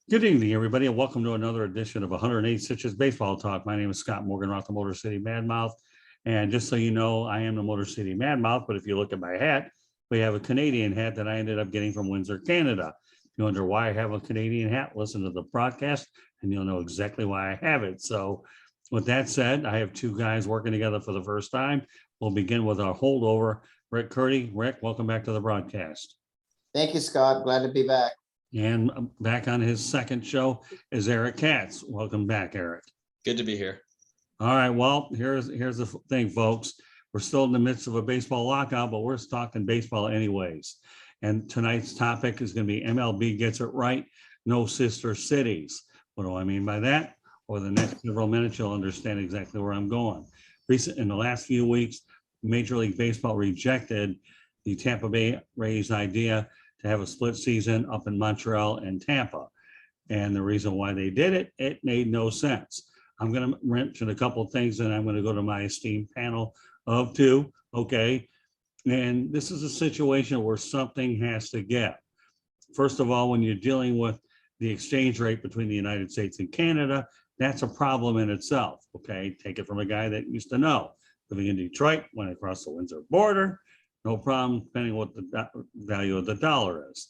Good evening, everybody, and welcome to another edition of 108 Stitches Baseball Talk. My name is Scott Morganroth, the Motor City Madmouth. And just so you know, I am the Motor City Madmouth, but if you look at my hat, we have a Canadian hat that I ended up getting from Windsor, Canada. If you wonder why I have a Canadian hat, listen to the broadcast and you'll know exactly why I have it. So with that said, I have two guys working together for the first time. We'll begin with our holdover, Rick Curti. Rick, welcome back to the broadcast. Thank you, Scott. Glad to be back. And back on his second show is Eric Katz. Welcome back, Eric. Good to be here. All right. Well, here's the thing, folks. We're still in the midst of a baseball lockout, but we're talking baseball anyways. And tonight's topic is going to be MLB gets it right. No sister cities. What do I mean by that? Over the next several minutes, you'll understand exactly where I'm going. In the last few weeks, Major League Baseball rejected the Tampa Bay Rays idea to have a split season up in Montreal and Tampa. And the reason why they did it, it made no sense. I'm going to mention a couple of things and I'm going to go to my esteemed panel of two. Okay. And this is a situation where something has to give. First of all, when you're dealing with the exchange rate between the United States and Canada, that's a problem in itself. Okay. Take it from a guy that used to know. Living in Detroit, went across the Windsor border, no problem, depending what the value of the dollar is.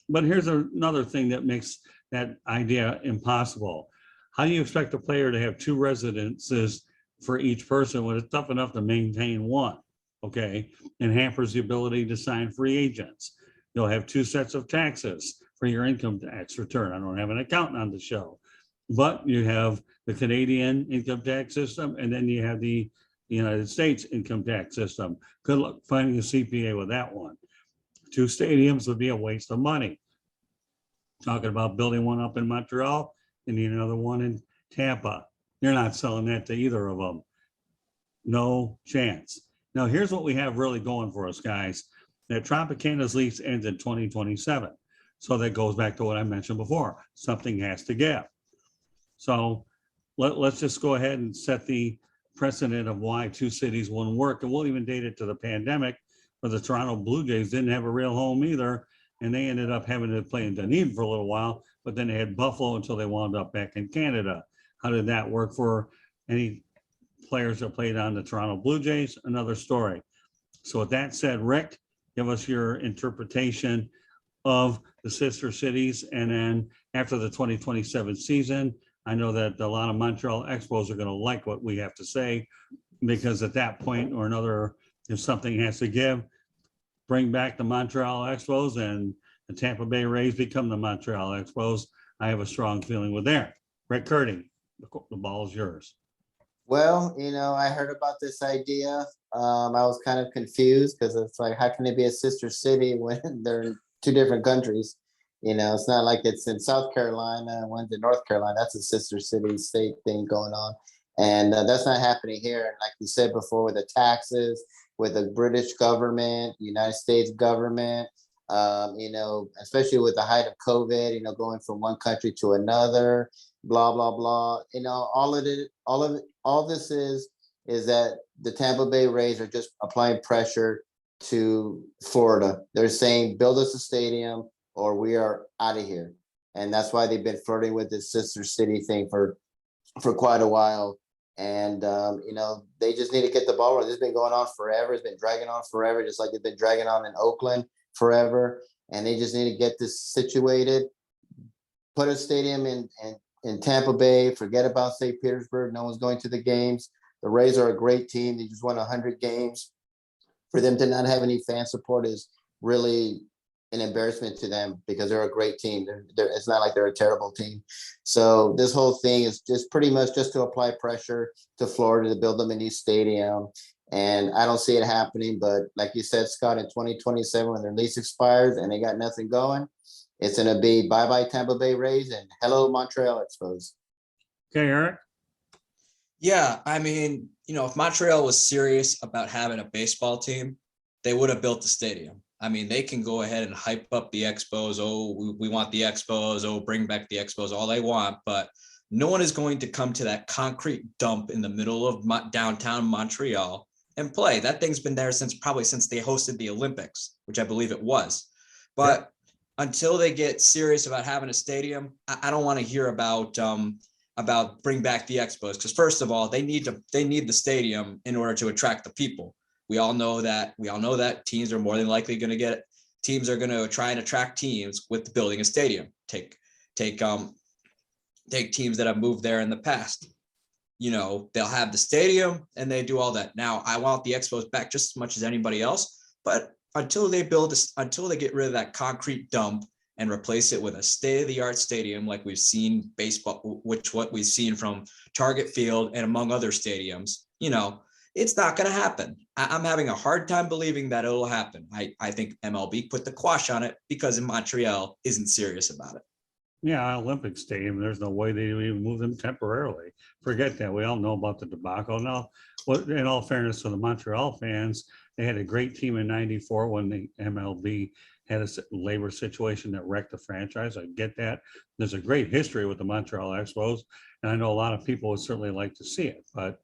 But here's another thing that makes that idea impossible. How do you expect a player to have two residences for each person when it's tough enough to maintain one? Okay, and hampers the ability to sign free agents. You'll have two sets of taxes for your income tax return. I don't have an accountant on the show, but you have the Canadian income tax system, and then you have the United States income tax system. Good luck finding a CPA with that one. Two stadiums would be a waste of money. Talking about building one up in Montreal and another one in Tampa. You're not selling that to either of them. No chance. Now, here's what we have really going for us, guys. That Tropicana's lease ends in 2027. So that goes back to what I mentioned before. Something has to give. So let's just go ahead and set the precedent of why two cities wouldn't work. And we'll even date it to the pandemic, where the Toronto Blue Jays didn't have a real home either. And they ended up having to play in Dunedin for a little while, but then they had Buffalo until they wound up back in Canada. How did that work for any players that played on the Toronto Blue Jays? Another story. So with that said, Rick, give us your interpretation of the sister cities. And then after the 2027 season, I know that a lot of Montreal Expos are going to like what we have to say, because at that point or another, if something has to give, bring back the Montreal Expos and the Tampa Bay Rays become the Montreal Expos. I have a strong feeling with that. Rick Curti, the ball is yours. Well, I heard about this idea. I was kind of confused because it's like, how can it be a sister city when they're in two different countries? It's not like it's in South Carolina, one's in North Carolina. That's a sister city state thing going on. And that's not happening here. And like you said before, with the taxes, with the British government, United States government, especially with the height of COVID, going from one country to another, blah, blah, blah. All this is that the Tampa Bay Rays are just applying pressure to Florida. They're saying, build us a stadium or we are out of here. And that's why they've been flirting with this sister city thing for quite a while. And, they just need to get the ball rolling. This has been going on forever. It's been dragging on forever, just like it's been dragging on in Oakland forever. And they just need to get this situated, put a stadium in Tampa Bay, forget about St. Petersburg. No one's going to the games. The Rays are a great team. They just won 100 games. For them to not have any fan support is really an embarrassment to them, because they're a great team. It's not like they're a terrible team. So this whole thing is just pretty much just to apply pressure to Florida to build them a new stadium. And I don't see it happening, but like you said, Scott, in 2027, when their lease expires and they got nothing going, it's going to be bye-bye Tampa Bay Rays and hello Montreal Expos. Okay, Eric. Yeah, I mean, if Montreal was serious about having a baseball team, they would have built the stadium. I mean, they can go ahead and hype up the Expos. Oh, we want the Expos. Oh, bring back the Expos, all they want. But no one is going to come to that concrete dump in the middle of downtown Montreal and play. That thing's been there since they hosted the Olympics, which I believe it was. But until they get serious about having a stadium, I don't want to hear about bring back the Expos, because first of all, they need the stadium in order to attract the people. We all know that teams are more than likely going to try and attract teams with building a stadium. Take teams that have moved there in the past. They'll have the stadium and they do all that. Now, I want the Expos back just as much as anybody else, but until they get rid of that concrete dump and replace it with a state-of-the-art stadium like we've seen what we've seen from Target Field and among other stadiums, it's not going to happen. I'm having a hard time believing that it'll happen. I think MLB put the quash on it because Montreal isn't serious about it. Yeah, Olympic Stadium, there's no way they would even move them temporarily. Forget that. We all know about the debacle. Now, in all fairness to the Montreal fans, they had a great team in '94 when the MLB had a labor situation that wrecked the franchise. I get that. There's a great history with the Montreal Expos, and I know a lot of people would certainly like to see it. But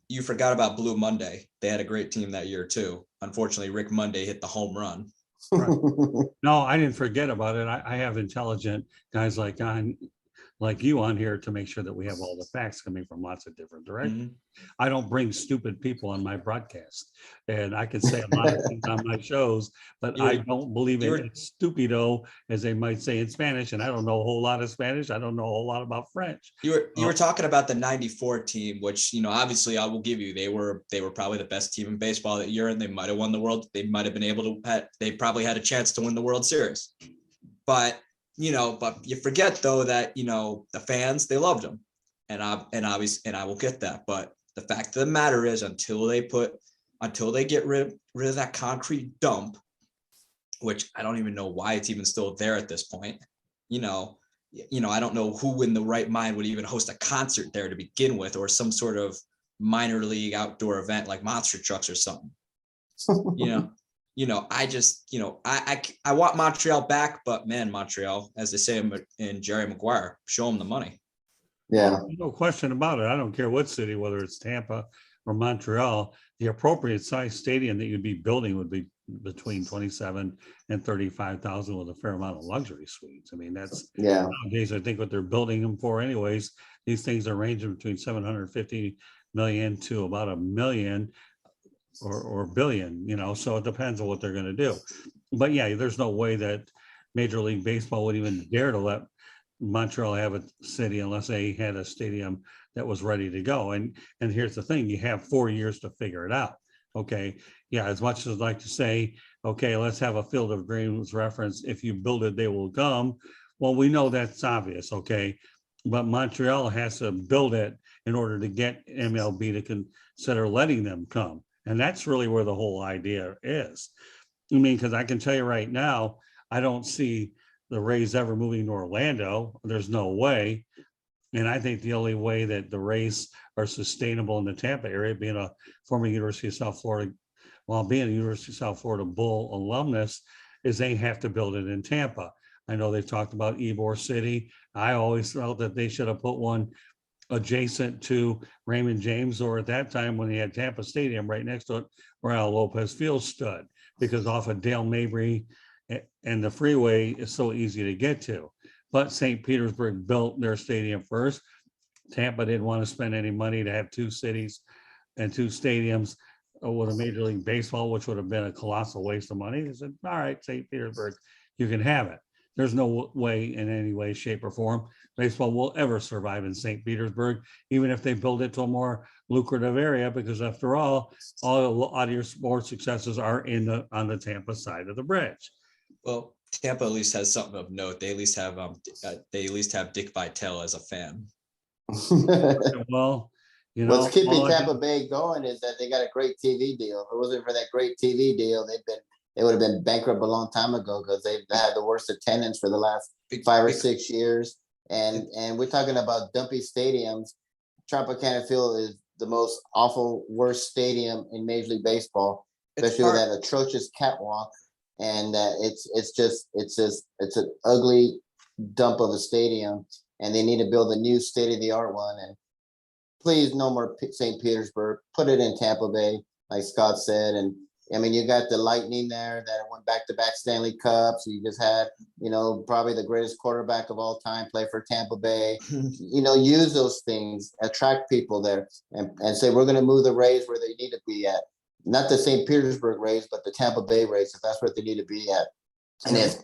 you forgot about Blue Monday. They had a great team that year too. Unfortunately, Rick Monday hit the home run. Right. No, I didn't forget about it. I have intelligent guys like you on here to make sure that we have all the facts coming from lots of different directions. Mm-hmm. I don't bring stupid people on my broadcast, and I can say a lot of things on my shows, but I don't believe in stupido, as they might say in Spanish, and I don't know a whole lot of Spanish. I don't know a whole lot about French. You were talking about the '94 team, which obviously I will give you. They were probably the best team in baseball that year, and they might have won the world. They might have been able to. They probably had a chance to win the World Series, but you forget though that the fans, they loved them, and I will get that. But the fact of the matter is, until they get rid of that concrete dump, which I don't even know why it's even still there at this point. I don't know who in the right mind would even host a concert there to begin with, or some sort of minor league outdoor event like monster trucks or something. I want Montreal back, but man, Montreal, as they say in Jerry Maguire, show them the money. Yeah. No question about it. I don't care what city, whether it's Tampa or Montreal, the appropriate size stadium that you'd be building would be between 27 and 35,000 with a fair amount of luxury suites. I mean, that's nowadays, I think what they're building them for anyways, these things are ranging between 750 million to about $1 million. Or billion, so it depends on what they're going to do. But yeah, there's no way that Major League Baseball would even dare to let Montreal have a city unless they had a stadium that was ready to go. And here's the thing, you have 4 years to figure it out. Okay. Yeah. As much as I'd like to say, okay, let's have a Field of Dreams reference. If you build it, they will come. Well, we know that's obvious. Okay. But Montreal has to build it in order to get MLB to consider letting them come. And that's really where the whole idea is. I mean, because I can tell you right now, I don't see the Rays ever moving to Orlando. There's no way. And I think the only way that the Rays are sustainable in the Tampa area, being a former University of South Florida, while being a University of South Florida Bull alumnus, is they have to build it in Tampa. I know they've talked about Ybor City. I always felt that they should have put one adjacent to Raymond James, or at that time when they had Tampa Stadium right next to it, where Al Lopez Field stood, because off of Dale Mabry and the freeway is so easy to get to. But St. Petersburg built their stadium first. Tampa didn't want to spend any money to have two cities and two stadiums with a Major League Baseball, which would have been a colossal waste of money. They said, all right, St. Petersburg, you can have it. There's no way in any way, shape, or form baseball will ever survive in St. Petersburg, even if they build it to a more lucrative area, because after all a lot of your sports successes are on the Tampa side of the bridge. Well, Tampa at least has something of note. They at least have Dick Vitale as a fan. Well, what's keeping Tampa Bay going is that they got a great TV deal. If it wasn't for that great TV deal, they would have been bankrupt a long time ago, because they've had the worst attendance for the last 5 or 6 years. And we're talking about dumpy stadiums. Tropicana Field is the most awful, worst stadium in Major League Baseball, especially with that atrocious catwalk. And it's an ugly dump of a stadium, and they need to build a new state-of-the-art one. And please, no more St. Petersburg. Put it in Tampa Bay, like Scott said. And I mean, you got the Lightning there that went back-to-back Stanley Cups. You just had, probably the greatest quarterback of all time play for Tampa Bay. Use those things, attract people there, and say, we're going to move the Rays where they need to be at. Not the St. Petersburg Rays, but the Tampa Bay Rays, if that's where they need to be at.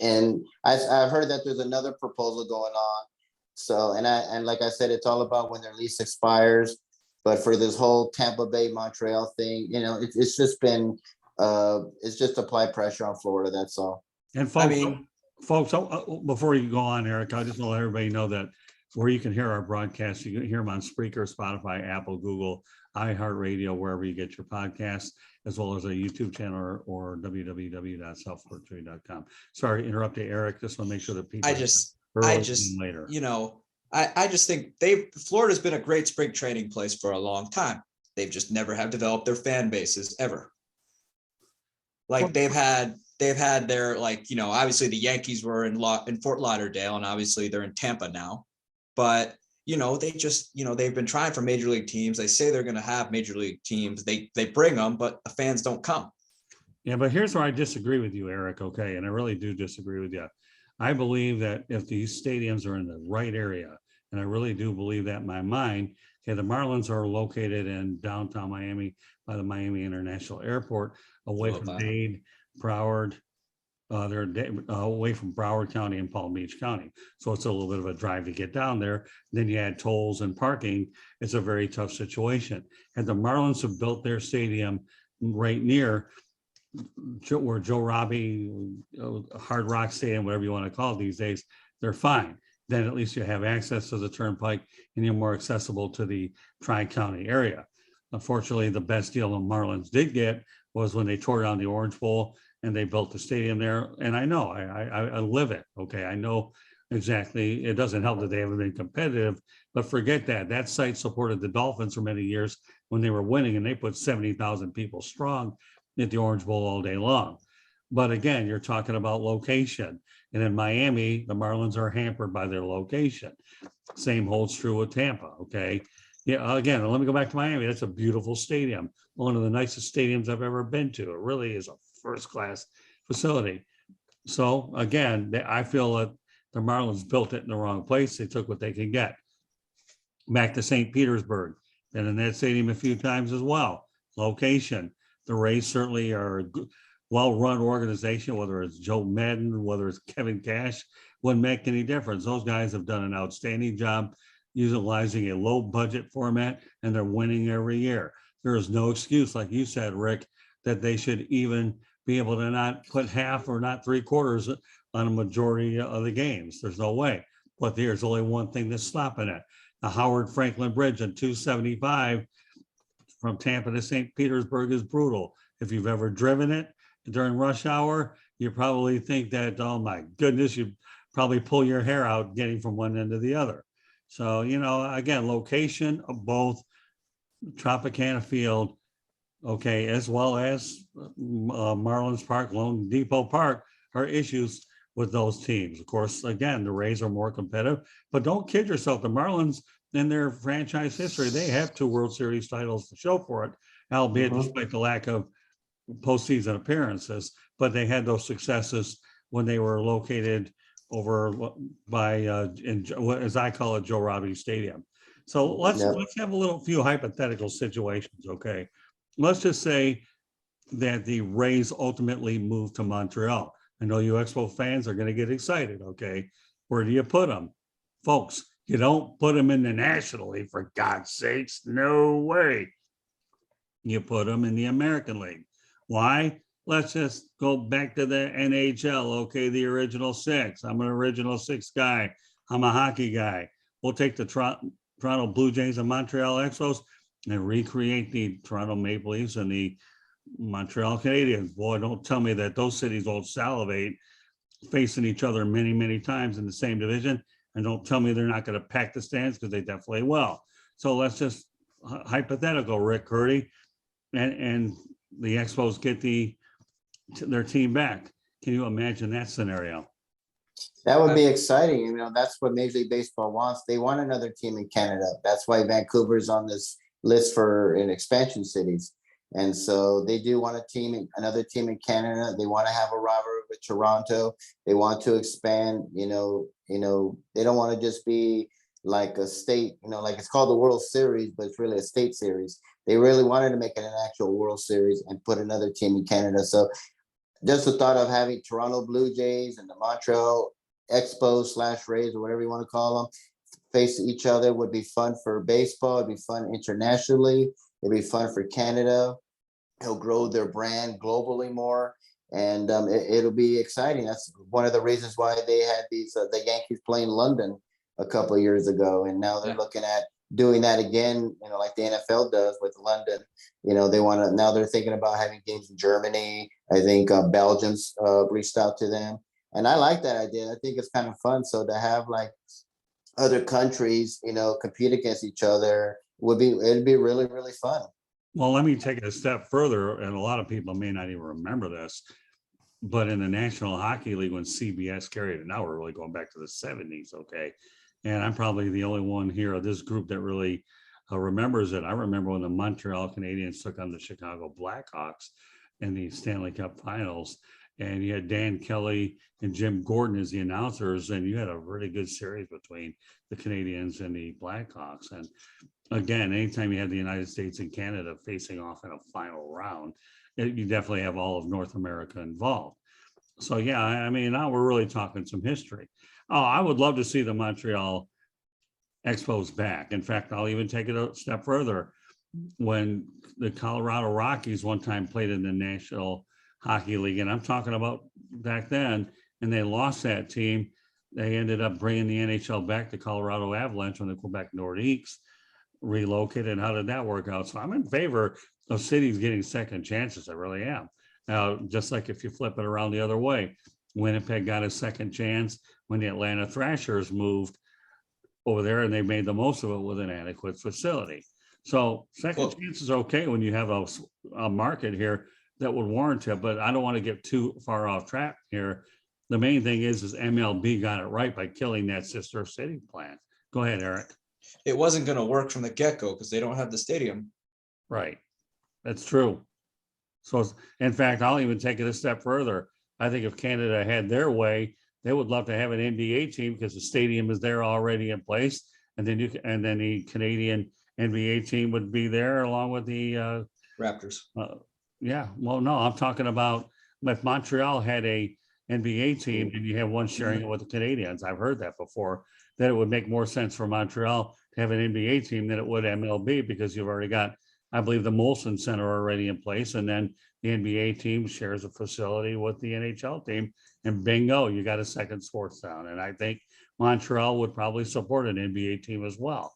And I've heard that there's another proposal going on. So, and like I said, it's all about when their lease expires. But for this whole Tampa Bay Montreal thing, it's just been it's just apply pressure on Florida. That's all. And folks, before you go on, Eric, I just want to let everybody know that where you can hear our broadcasts, you can hear them on Spreaker, Spotify, Apple, Google, iHeartRadio, wherever you get your podcasts, as well as a YouTube channel or www.selfportrait.com. Sorry to interrupt you, Eric. Just want to make sure that people later. I just think Florida's been a great spring training place for a long time. They've just never have developed their fan bases ever. Like they've had their, obviously the Yankees were in Fort Lauderdale, and obviously they're in Tampa now. But they've been trying for major league teams. They say they're going to have major league teams. They bring them, but the fans don't come. Yeah, but here's where I disagree with you, Eric. Okay, and I really do disagree with you. I believe that if these stadiums are in the right area, and I really do believe that in my mind, okay, the Marlins are located in downtown Miami by the Miami International Airport, away from Dade, Broward. They're away from Broward County and Palm Beach County. So it's a little bit of a drive to get down there. Then you add tolls and parking. It's a very tough situation. And the Marlins have built their stadium right near where Joe Robbie, Hard Rock Stadium, whatever you want to call it these days, they're fine. Then at least you have access to the turnpike and you're more accessible to the Tri-County area. Unfortunately, the best deal the Marlins did get was when they tore down the Orange Bowl and they built the stadium there. And I know, I live it. Okay, I know exactly. It doesn't help that they haven't been competitive, but forget that. That site supported the Dolphins for many years when they were winning, and they put 70,000 people strong at the Orange Bowl all day long. But again, you're talking about location. And in Miami, the Marlins are hampered by their location. Same holds true with Tampa, okay? Yeah, again, let me go back to Miami. That's a beautiful stadium. One of the nicest stadiums I've ever been to. It really is a first-class facility. So again, I feel that the Marlins built it in the wrong place. They took what they could get. Back to St. Petersburg. Been in that stadium a few times as well. Location. The Rays certainly are a well-run organization, whether it's Joe Madden, whether it's Kevin Cash, wouldn't make any difference. Those guys have done an outstanding job utilizing a low-budget format, and they're winning every year. There is no excuse, like you said, Rick, that they should even be able to not put half or not three-quarters on a majority of the games. There's no way. But there's only one thing that's stopping it. The Howard Franklin Bridge on 275 from Tampa to St. Petersburg is brutal. If you've ever driven it during rush hour, you probably think that, oh my goodness, you probably pull your hair out getting from one end to the other. So, again, location of both Tropicana Field, okay, as well as Marlins Park, Lone Depot Park are issues with those teams. Of course, again, the Rays are more competitive, but don't kid yourself. The Marlins, in their franchise history, they have 2 World Series titles to show for it, albeit despite the lack of postseason appearances, but they had those successes when they were located over by, as I call it, Joe Robbie Stadium. So let's have a few hypothetical situations, okay? Let's just say that the Rays ultimately move to Montreal. I know you Expo fans are going to get excited, okay? Where do you put them? Folks, you don't put them in the National League, for God's sakes. No way. You put them in the American League. Why? Let's just go back to the NHL, okay, the original 6. I'm an original 6 guy. I'm a hockey guy. We'll take the Toronto Blue Jays and Montreal Expos and recreate the Toronto Maple Leafs and the Montreal Canadiens. Boy, don't tell me that those cities won't salivate facing each other many, many times in the same division. And don't tell me they're not going to pack the stands, because they definitely will. So let's just hypothetical, Rick, Curti, and the Expos get their team back. Can you imagine that scenario? That would be exciting. That's what Major League Baseball wants. They want another team in Canada. That's why Vancouver's on this list for in expansion cities. And so they do want another team in Canada. They want to have a rivalry with Toronto. They want to expand, they don't want to just be like a state, like it's called the World Series, but it's really a state series. They really wanted to make it an actual World Series and put another team in Canada. So just the thought of having Toronto Blue Jays and the Montreal Expos / Rays, or whatever you want to call them, face each other would be fun for baseball. It'd be fun internationally. It'd be fun for Canada. It'll grow their brand globally more, and it'll be exciting. That's one of the reasons why they had the Yankees playing London a couple of years ago, and now they're looking at doing that again. Like the NFL does with London. They want to now. They're thinking about having games in Germany. I think Belgium's reached out to them, and I like that idea. I think it's kind of fun. So to have like other countries, compete against each other it'd be really, really fun. Well, let me take it a step further, and a lot of people may not even remember this, but in the National Hockey League, when CBS carried it, now we're really going back to the 70s, okay? And I'm probably the only one here of this group that really remembers it. I remember when the Montreal Canadiens took on the Chicago Blackhawks in the Stanley Cup Finals, and you had Dan Kelly and Jim Gordon as the announcers, and you had a really good series between the Canadiens and the Blackhawks. And again, anytime you have the United States and Canada facing off in a final round, you definitely have all of North America involved. So yeah, I mean, now we're really talking some history. Oh, I would love to see the Montreal Expos back. In fact, I'll even take it a step further. When the Colorado Rockies one time played in the National Hockey League, and I'm talking about back then, and they lost that team, they ended up bringing the NHL back to Colorado Avalanche when the Quebec Nordiques relocated. How did that work out? So I'm in favor of cities getting second chances. I really am. Now, just like if you flip it around the other way, Winnipeg got a second chance when the Atlanta Thrashers moved over there, and they made the most of it with an adequate facility. So second chance is okay when you have a market here that would warrant it, but I don't want to get too far off track here. The main thing is MLB got it right by killing that sister city plan. Go ahead, Eric. It wasn't going to work from the get-go because they don't have the stadium. Right. That's true. So in fact, I'll even take it a step further. I think if Canada had their way, they would love to have an NBA team because the stadium is there already in place. And then the Canadian NBA team would be there along with the Raptors. Yeah. Well, no, I'm talking about if Montreal had a NBA team and you have one sharing it with the Canadians. I've heard that before, that it would make more sense for Montreal to have an NBA team than it would MLB, because you've already got, I believe, the Molson Center already in place. And then the NBA team shares a facility with the NHL team, and bingo, you got a second sports town. And I think Montreal would probably support an NBA team as well.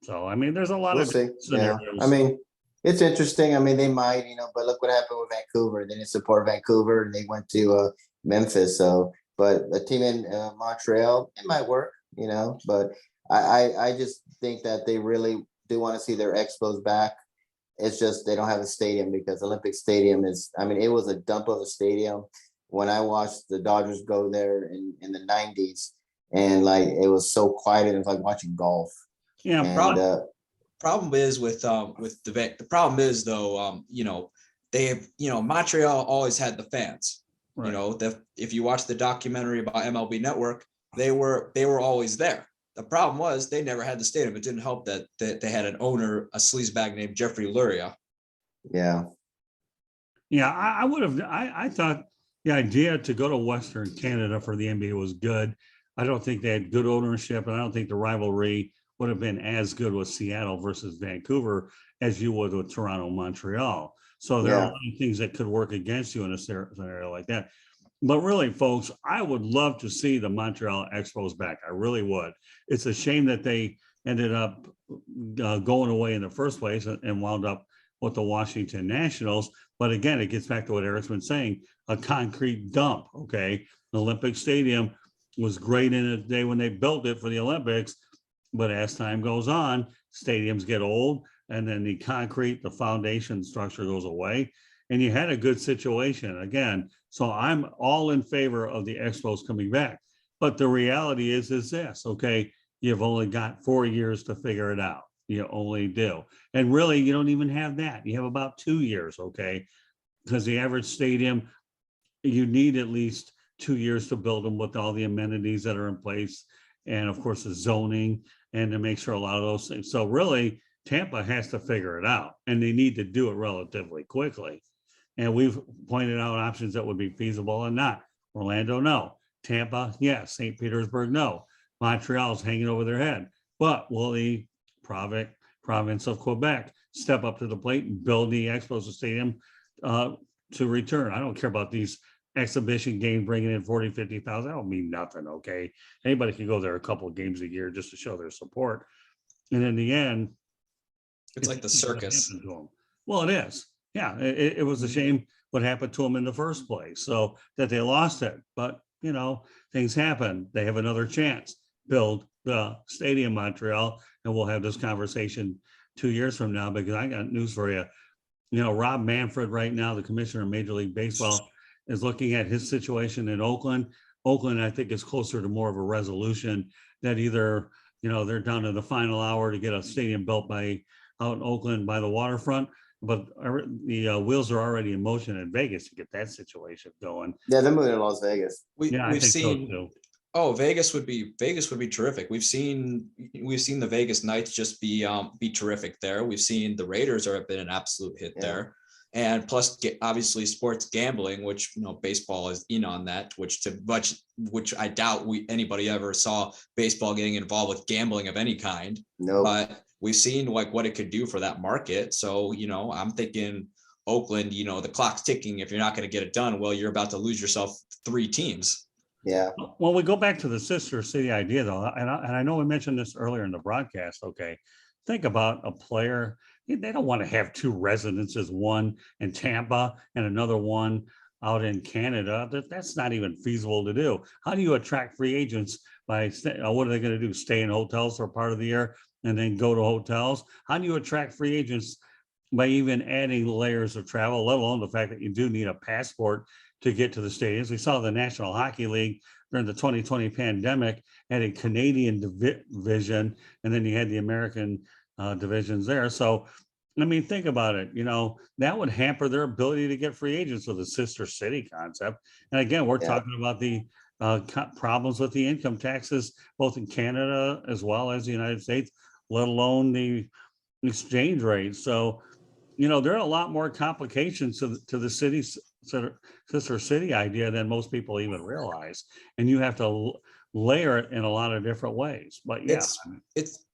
So, I mean, there's a lot of scenarios. Yeah. I mean, it's interesting. I mean, they might, but look what happened with Vancouver. They didn't support Vancouver, and they went to Memphis. So, but a team in Montreal, it might work, but I just think that they really do want to see their Expos back. It's just they don't have a stadium, because Olympic Stadium is, I mean, it was a dump of a stadium when I watched the Dodgers go there in the 90s, and like it was so quiet, and it was like watching golf. Yeah, and, problem is with the problem is though, they have, Montreal always had the fans. right. If you watch the documentary about MLB Network, they were always there. The problem was they never had the stadium. It didn't help that they had an owner, a sleazebag named Jeffrey Luria. Yeah. Yeah, I would have. I thought the idea to go to Western Canada for the NBA was good. I don't think they had good ownership, and I don't think the rivalry would have been as good with Seattle versus Vancouver as you would with Toronto, Montreal. So there are a lot of things that could work against you in a scenario like that. But really, folks, I would love to see the Montreal Expos back. I really would. It's a shame that they ended up going away in the first place and wound up with the Washington Nationals. But again, it gets back to what Eric's been saying, a concrete dump, okay? The Olympic Stadium was great in the day when they built it for the Olympics, but as time goes on, stadiums get old, and then the concrete, the foundation structure goes away, and you had a good situation again. So I'm all in favor of the Expos coming back. But the reality is this, okay, you've only got 4 years to figure it out. You only do. And really, you don't even have that. You have about 2 years, okay? Because the average stadium, you need at least 2 years to build them with all the amenities that are in place. And of course, the zoning and to make sure a lot of those things. So really, Tampa has to figure it out and they need to do it relatively quickly. And we've pointed out options that would be feasible and not. Orlando, no. Tampa, yes. St. Petersburg, no. Montreal's hanging over their head. But will the province of Quebec step up to the plate and build the Expos Stadium to return? I don't care about these exhibition games bringing in 40, 50,000. That don't mean nothing, okay? Anybody can go there a couple of games a year just to show their support. And in the end, It's like the circus. Well, it is. Yeah, it was a shame what happened to them in the first place. So that they lost it. But, things happen. They have another chance. Build the stadium, Montreal, and we'll have this conversation 2 years from now because I got news for you. Rob Manfred right now, the commissioner of Major League Baseball, is looking at his situation in Oakland. Oakland, I think, is closer to more of a resolution that either, they're down to the final hour to get a stadium built out in Oakland by the waterfront. But the wheels are already in motion in Vegas to get that situation going. Yeah, they're moving to Las Vegas. Yeah, I think so too. Oh, Vegas would be terrific. We've seen the Vegas Knights just be terrific there. We've seen the Raiders have been an absolute hit there. And plus, obviously, sports gambling, which baseball is in on that, which I doubt anybody ever saw baseball getting involved with gambling of any kind. No, but we've seen what it could do for that market. So I'm thinking Oakland. The clock's ticking. If you're not going to get it done, well, you're about to lose yourself 3 teams. Yeah. Well, we go back to the sister city idea, though, and I know we mentioned this earlier in the broadcast. Okay, think about a player. They don't want to have 2 residences, one in Tampa and another one out in Canada. That's not even feasible to do. How do you attract free agents by what are they going to do? Stay in hotels for part of the year and then go to hotels? How do you attract free agents by even adding layers of travel, let alone the fact that you do need a passport to get to the stadiums? We saw the National Hockey League during the 2020 pandemic had a Canadian division, and then you had the American divisions there. So, think about it. That would hamper their ability to get free agents with the sister city concept. And again, we're talking about the problems with the income taxes, both in Canada as well as the United States, let alone the exchange rate. So, there are a lot more complications to the city's sister city idea than most people even realize. And you have to layer it in a lot of different ways. But yeah,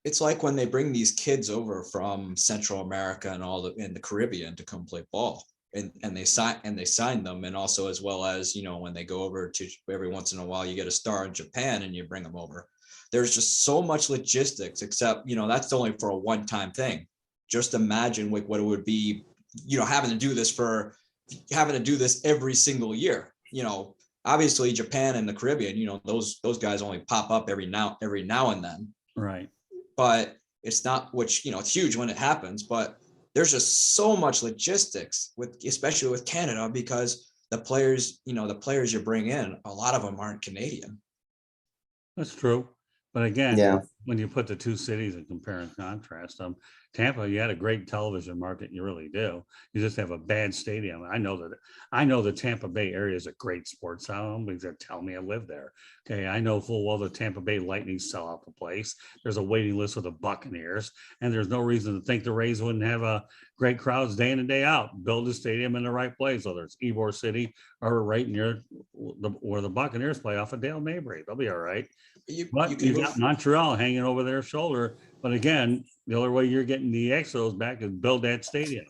it's like when they bring these kids over from Central America and in the Caribbean to come play ball, and they sign them, and also as well as when they go over to every once in a while you get a star in Japan and you bring them over. There's just so much logistics, except that's only for a one-time thing. Just imagine what it would be, having to do this every single year. Obviously Japan and the Caribbean, those guys only pop up every now and then. Right. But it's not, it's huge when it happens, but there's just so much logistics especially with Canada, because the players you bring in, a lot of them aren't Canadian. That's true. But again, Yeah. when you put the 2 cities and compare and contrast them, Tampa, you had a great television market. You really do. You just have a bad stadium. I know the Tampa Bay area is a great sports town because they tell me I live there. Okay. I know full well the Tampa Bay Lightning sell out the place. There's a waiting list with the Buccaneers, and there's no reason to think the Rays wouldn't have a great crowds day in and day out. Build a stadium in the right place, whether it's Ybor City or right near where the Buccaneers play off of Dale Mabry. They'll be all right. You got Montreal hanging over their shoulder. But again, the only way you're getting the Expos back is build that stadium.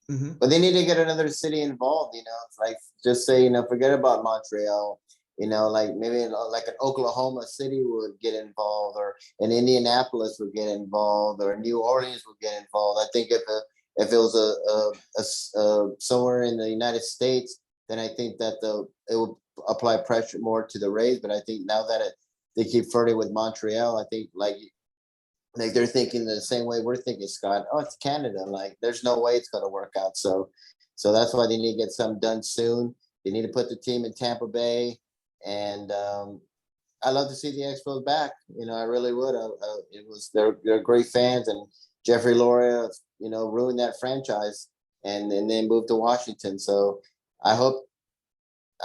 Mm-hmm. But they need to get another city involved. It's like, just say, forget about Montreal. Like maybe like an Oklahoma City would get involved, or an Indianapolis would get involved, or New Orleans would get involved. I think if it was a somewhere in the United States, then I think that it would apply pressure more to the Rays. But I think now that they keep flirting with Montreal, I think like they're thinking the same way we're thinking, Scott. Oh, it's Canada. Like there's no way it's going to work out. So that's why they need to get something done soon. They need to put the team in Tampa Bay. And I love to see the Expos back. I really would. They're great fans, and Jeffrey Loria, ruined that franchise and then moved to Washington. So I hope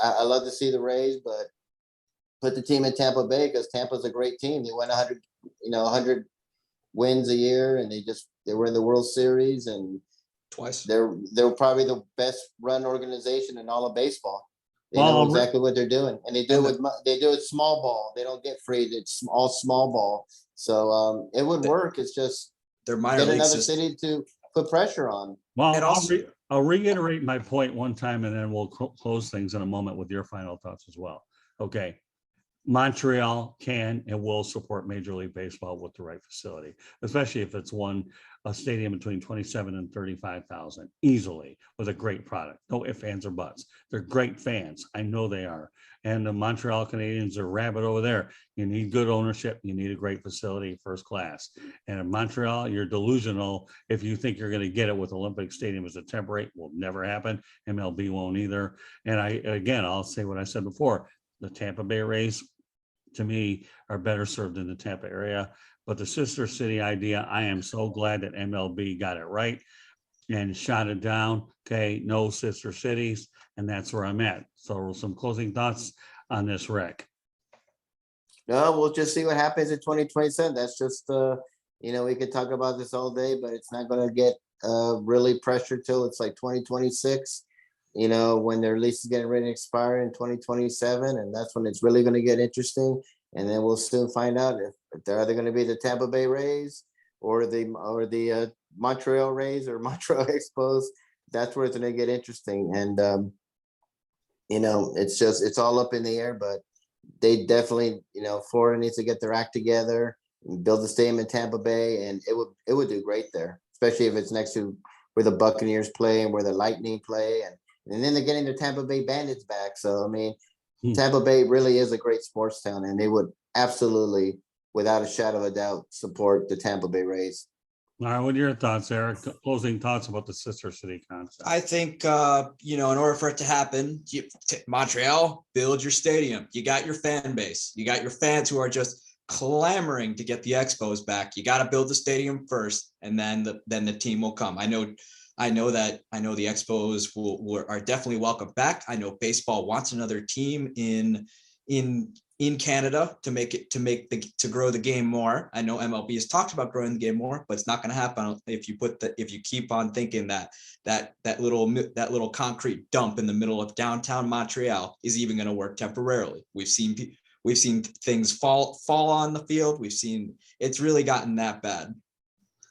I love to see the Rays, but put the team in Tampa Bay because Tampa's a great team. They win 100 wins a year, and they were in the World Series, and twice. They're probably the best run organization in all of baseball. They Well, know exactly what they're doing, and they do it small ball. They don't get free. It's all small ball. So it would work. It's just Their minor get league another system. city to put pressure on. Well, And also- I'll reiterate my point one time, and then we'll close things in a moment with your final thoughts as well. Okay. Montreal can and will support Major League Baseball with the right facility, especially if it's a stadium between 27 and 35,000 easily with a great product. No ifs, ands, or buts. They're great fans. I know they are. And the Montreal Canadiens are rabid over there. You need good ownership. You need a great facility, first class. And in Montreal, you're delusional if you think you're going to get it with Olympic Stadium as a temporary. Will never happen. MLB won't either. And I'll say what I said before. The Tampa Bay Rays, to me, are better served in the Tampa area. But the sister city idea, I am so glad that MLB got it right and shot it down. Okay, no sister cities, and that's where I'm at. So some closing thoughts on this, Rick. No, we'll just see what happens in 2027. That's just we could talk about this all day, but it's not going to get really pressured till it's like 2026. When their lease is getting ready to expire in 2027, and that's when it's really going to get interesting. And then we'll soon find out if they're either going to be the Tampa Bay Rays or the Montreal Rays or Montreal Expos. That's where it's going to get interesting. And it's all up in the air. But they definitely, Florida needs to get their act together, and build a stadium in Tampa Bay, and it would do great there, especially if it's next to where the Buccaneers play and where the Lightning play, and then they're getting the Tampa Bay Bandits back. So, I mean, Tampa Bay really is a great sports town, and they would absolutely, without a shadow of a doubt, support the Tampa Bay Rays. All right, what are your thoughts, Eric? Closing thoughts about the sister city concept? I think, in order for it to happen, Montreal, build your stadium. You got your fan base. You got your fans who are just clamoring to get the Expos back. You got to build the stadium first, and then the team will come. I know the Expos are definitely welcome back. I know baseball wants another team in Canada to grow the game more. I know MLB has talked about growing the game more, but it's not going to happen if you keep on thinking that little concrete dump in the middle of downtown Montreal is even going to work temporarily. We've seen things fall on the field. We've seen it's really gotten that bad.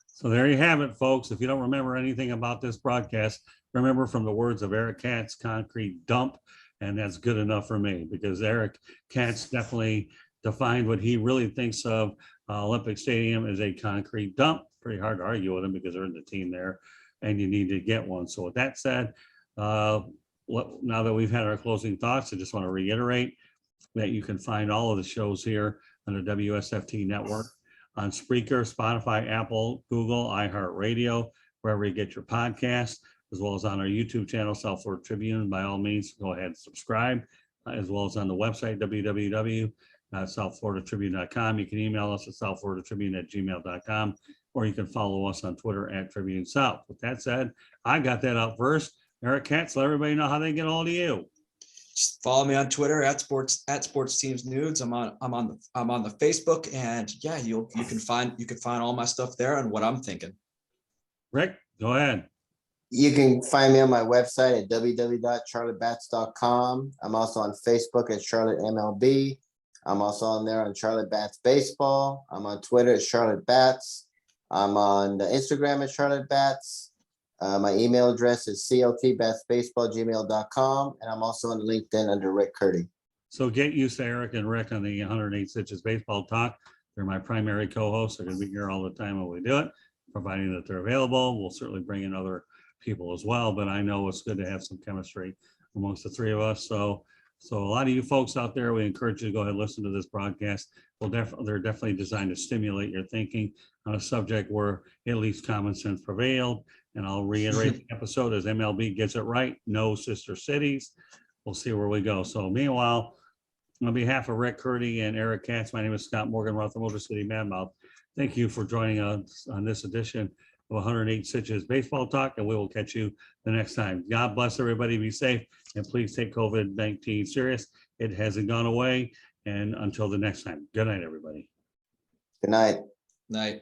So there you have it, folks. If you don't remember anything about this broadcast, remember from the words of Eric Katz, concrete dump. And that's good enough for me, because Eric Katz definitely defined what he really thinks of Olympic Stadium as a concrete dump. Pretty hard to argue with him because they're in the team there and you need to get one. So with that said, now that we've had our closing thoughts, I just want to reiterate that you can find all of the shows here on the WSFT network on Spreaker, Spotify, Apple, Google, iHeartRadio, wherever you get your podcasts, as well as on our YouTube channel, South Florida Tribune. By all means, go ahead and subscribe, as well as on the website, www.southfloridatribune.com. You can email us at southfloridatribune@gmail.com, or you can follow us on Twitter @Tribune South. With that said, I got that out first. Eric Katz, let everybody know how they get a hold of you. Just follow me on Twitter @sports teams nudes. I'm on the Facebook, and yeah, you can find all my stuff there and what I'm thinking. Rick, go ahead. You can find me on my website at www.charlottebats.com. I'm also on Facebook at Charlotte MLB. I'm also on there on Charlotte Bats Baseball. I'm on Twitter at Charlotte Bats. I'm on the Instagram at Charlotte Bats. My email address is cltbatsbaseball@gmail.com. And I'm also on LinkedIn under Rick Curti. So get used to Eric and Rick on the 108 Stitches Baseball Talk. They're my primary co-hosts. They're going to be here all the time when we do it, providing that they're available. We'll certainly bring in other people as well, but I know it's good to have some chemistry amongst the three of us. So a lot of you folks out there, we encourage you to go ahead and listen to this broadcast. They're definitely designed to stimulate your thinking on a subject where at least common sense prevailed. And I'll reiterate the episode as MLB gets it right. No sister cities. We'll see where we go. So meanwhile, On behalf of Rick Curti and Eric Katz, my name is Scott Morgan, Roth Motor City Madmouth. Thank you for joining us on this edition of 108 Stitches Baseball Talk, and we will catch you the next time. God bless everybody. Be safe, and please take COVID-19 serious. It hasn't gone away. And until the next time, good night, everybody. Good night. Night.